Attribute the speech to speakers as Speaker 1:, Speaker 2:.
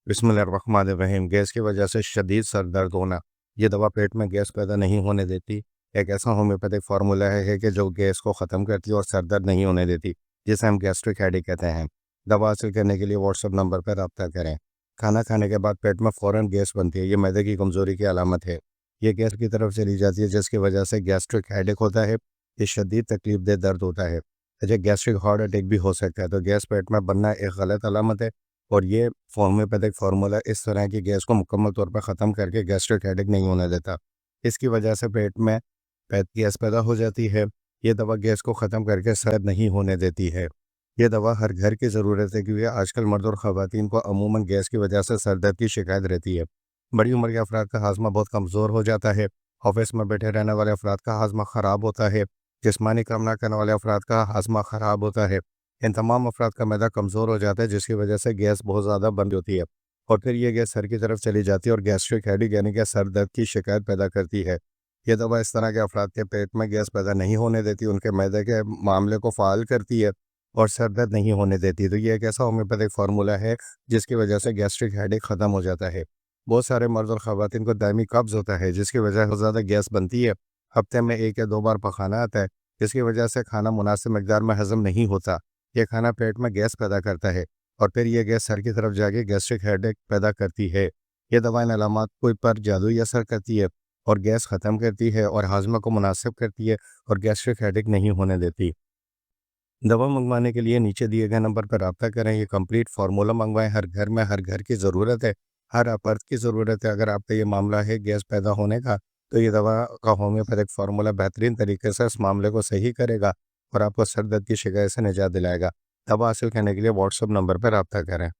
Speaker 1: बिस्मिल्लाहिर्रहमानिर्रहीम। गैस की वजह से शदीद सर दर्द होना, ये दवा पेट में गैस पैदा नहीं होने देती। एक ऐसा होम्योपैथिक फार्मूला है कि जो गैस को ख़त्म करती है और सर दर्द नहीं होने देती, जिसे हम गैस्ट्रिक हेडेक कहते हैं। दवा हासिल करने के लिए व्हाट्सएप नंबर पर रब्ता करें। खाना खाने के बाद पेट में फ़ौरन गैस बनती है, ये मैदे की कमज़ोरी की अलामत है। ये गैस की तरफ चली जाती है जिसकी वजह से गैस्ट्रिक हेडेक होता है। ये शदीद तकलीफ दे दर्द होता है। अच्छा, गैस्ट्रिक हार्ट अटैक भी हो सकता है। तो गैस पेट में बनना एक गलत अलामत है और ये होम्योपैथिक फार्मूला इस तरह की गैस को मुकम्मल तौर पर ख़त्म करके गैस्ट्रिक हेडेक नहीं होने देता। इसकी वजह से पेट में गैस पैदा हो जाती है। ये दवा गैस को ख़त्म करके सर नहीं होने देती है। ये दवा हर घर की ज़रूरत है क्योंकि आजकल मर्द और ख़वातीन को अमूमन गैस की वजह से सर दर्द की शिकायत रहती है। बड़ी उम्र के अफराद का हाजमा बहुत कमज़ोर हो जाता है। ऑफिस में बैठे रहने वाले अफराद का हाजमा ख़राब होता है। जिस्मानी काम ना करने वाले अफराद का हाजमा ख़राब होता है। इन तमाम अफराद का मैदा कमज़ोर हो जाता है जिसकी वजह से गैस बहुत ज़्यादा बन होती है और फिर ये गैस सर की तरफ चली जाती है और गैस्ट्रिक हेडेक यानी कि सर दर्द की शिकायत पैदा करती है। ये दवा इस तरह के अफराद के पेट में गैस पैदा नहीं होने देती, उनके मैदे के मामले को फ़ाल करती है और सर दर्द नहीं होने देती। तो ये एक ऐसा होम्योपैथिक फार्मूला है जिसकी वजह से गैस्ट्रिक हेडेक ख़त्म हो जाता है। बहुत सारे मर्द और ख़वातीन को दायमी कब्ज़ होता है जिसकी वजह से बहुत ज़्यादा गैस बनती है। हफ्ते में 1 या 2 बार पखाना आता है जिसकी वजह से खाना मुनासिब मकदार में हज़म नहीं होता। ये खाना पेट में गैस पैदा करता है और फिर ये गैस सर की तरफ जाके गैस्ट्रिक हेडेक पैदा करती है। ये दवा इन अलामात को पर जादुई असर करती है और गैस ख़त्म करती है और हाजमा को मुनासिब करती है और गैस्ट्रिक हेडेक नहीं होने देती। दवा मंगवाने के लिए नीचे दिए गए नंबर पर रब्ता करें। ये कंप्लीट फार्मूला मंगवाएं। हर घर में हर घर की ज़रूरत है, हर फर्द की ज़रूरत है। अगर आपका ये मामला है गैस पैदा होने का, तो ये दवा का होम्योपैथिक फार्मूला बेहतरीन तरीके से इस मामले को सही करेगा और आपको सर दर्द की शिकायत से निजात दिलाएगा। दवा हासिल करने के लिए व्हाट्सएप नंबर पर रब्ता करें।